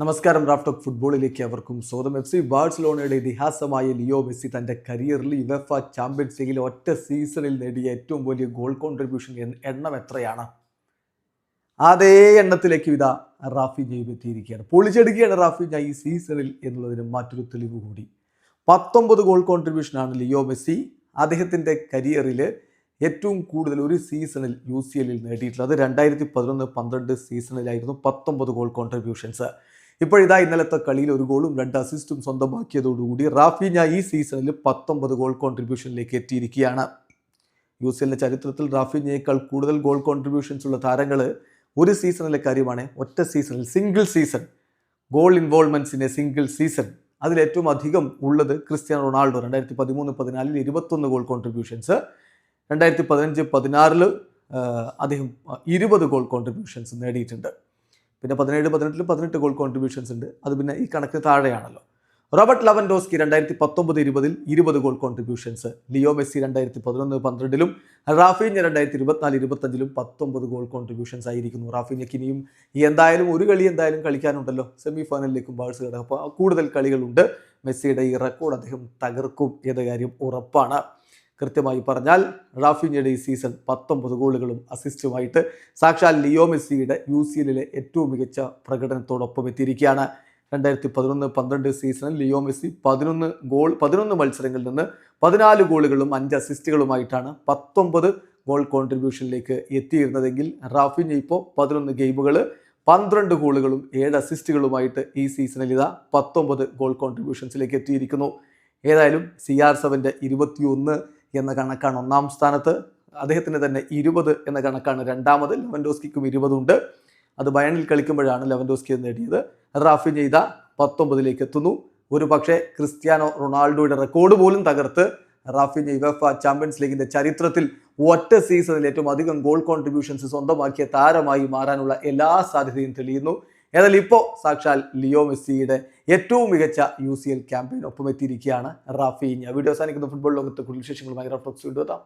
നമസ്കാരം. Raf talk ഫുട്ബോളിലേക്ക് അവർക്കും സ്വാഗതം. FC ബാഴ്സലോണയുടെ ഇതിഹാസമായ ലിയോ മെസ്സി തൻ്റെ കരിയറിൽ യുവേഫ ചാമ്പ്യൻസ് ലീഗിൽ ഒറ്റ സീസണിൽ നേടിയ ഏറ്റവും വലിയ ഗോൾ കോൺട്രിബ്യൂഷൻ എണ്ണം എത്രയാണ്? അതേ എണ്ണത്തിലേക്ക് ഇതാ റാഫിഞ്ഞയും എത്തിയിരിക്കുകയാണ്. പൊളിച്ചെടുക്കുകയാണ് റാഫിഞ്ഞ ഈ സീസണിൽ എന്നുള്ളതിന് മറ്റൊരു തെളിവ് കൂടി. 19 ഗോൾ കോൺട്രിബ്യൂഷനാണ് ലിയോ മെസ്സി അദ്ദേഹത്തിൻ്റെ കരിയറിൽ ഏറ്റവും കൂടുതൽ ഒരു സീസണിൽ UCL നേടിയിട്ടുള്ളത്. 2011-12 സീസണിലായിരുന്നു 19 ഗോൾ കോൺട്രിബ്യൂഷൻസ്. ഇപ്പോഴിതാ ഇന്നലത്തെ കളിയിൽ ഒരു ഗോളും 2 അസിസ്റ്റും സ്വന്തമാക്കിയതോടുകൂടി റാഫിഞ്ഞ ഈ സീസണിൽ 19 ഗോൾ കോൺട്രിബ്യൂഷനിലേക്ക് എത്തിയിരിക്കുകയാണ്. UCL ചരിത്രത്തിൽ റാഫിഞ്ഞയേക്കാൾ കൂടുതൽ ഗോൾ കോൺട്രിബ്യൂഷൻസ് ഉള്ള താരങ്ങൾ ഒരു സീസണിലെ കാര്യമാണ്. ഒറ്റ സീസണിൽ സിംഗിൾ സീസൺ ഗോൾ ഇൻവോൾവ്മെൻറ്റ്സിൻ്റെ സിംഗിൾ സീസൺ അതിലേറ്റവും അധികം ഉള്ളത് ക്രിസ്ത്യാനോ റൊണാൾഡോ. 2013-14 21 goal contributions. 2015-16 അദ്ദേഹം 20 ഗോൾ കോൺട്രിബ്യൂഷൻസ് നേടിയിട്ടുണ്ട്. പിന്നെ 17-18 18 ഗോൾ കോൺട്രിബ്യൂഷൻസ് ഉണ്ട്. അത് പിന്നെ ഈ കണക്കിന് താഴെയാണല്ലോ. Robert Lewandowski 2019-20 20 goal contributions. Leo Messi 2011-12 Raphinha 2024-25 19 goal contributions ആയിരിക്കുന്നു. റാഫിഞ്ഞയ്ക്ക് ഇനിയും എന്തായാലും ഒരു കളി എന്തായാലും കളിക്കാനുണ്ടല്ലോ. സെമി ഫൈനലിലേക്കും ബാഴ്സ കിടക്കും. അപ്പോൾ കൂടുതൽ കളികളുണ്ട്. മെസ്സിയുടെ ഈ റെക്കോർഡ് അദ്ദേഹം തകർക്കും എന്ന കാര്യം ഉറപ്പാണ്. കൃത്യമായി പറഞ്ഞാൽ റാഫിഞ്ഞയുടെ ഈ സീസൺ 19 ഗോളുകളും അസിസ്റ്റുമായിട്ട് സാക്ഷാൽ ലിയോ മെസ്സിയുടെ UCL ഏറ്റവും മികച്ച പ്രകടനത്തോടൊപ്പം എത്തിയിരിക്കുകയാണ്. 2011-12 സീസണിൽ ലിയോ മെസ്സി 11 മത്സരങ്ങളിൽ നിന്ന് 14 ഗോളുകളും 5 അസിസ്റ്റുകളുമായിട്ടാണ് 19 ഗോൾ കോൺട്രിബ്യൂഷനിലേക്ക് എത്തിയിരുന്നതെങ്കിൽ റാഫിഞ്ഞ ഇപ്പോൾ 11 ഗെയിമുകൾ 12 ഗോളുകളും 7 അസിസ്റ്റുകളുമായിട്ട് ഈ സീസണിൽ ഇതാ 19 ഗോൾ കോൺട്രിബ്യൂഷൻസിലേക്ക് എത്തിയിരിക്കുന്നു. ഏതായാലും CR7 21 എന്ന കണക്കാണ് ഒന്നാം സ്ഥാനത്ത്. അദ്ദേഹത്തിന് തന്നെ 20 എന്ന കണക്കാണ് രണ്ടാമത്. ലെവൻഡോസ്കിക്കും 20 ഉണ്ട്. അത് ബയണിൽ കളിക്കുമ്പോഴാണ് ലെവൻഡോസ്കി നേടിയത്. റാഫിഞ്ഞ ഇതാ 19ലേക്ക് എത്തുന്നു. ഒരു പക്ഷേ ക്രിസ്ത്യാനോ റൊണാൾഡോയുടെ റെക്കോർഡ് പോലും തകർത്ത് റാഫിഞ്ഞ യുവേഫ ചാമ്പ്യൻസ് ലീഗിൻ്റെ ചരിത്രത്തിൽ ഒറ്റ സീസണിൽ ഏറ്റവും അധികം ഗോൾ കോൺട്രിബ്യൂഷൻസ് സ്വന്തമാക്കിയ താരമായി മാറാനുള്ള എല്ലാ സാധ്യതയും തെളിയുന്നു. ഏതായാലും ഇപ്പോൾ സാക്ഷാൽ ലിയോ മെസ്സിയുടെ ഏറ്റവും മികച്ച UCL ക്യാമ്പയിനൊപ്പം എത്തിയിരിക്കുകയാണ് റാഫിഞ്ഞ. വീഡിയോ അവസാനിക്കുന്ന ഫുട്ബോൾ ലോകത്തെ കൂടുതൽ വിശേഷങ്ങളുമായി റാഫ് ടോക്സ് വീണ്ടും എത്താം.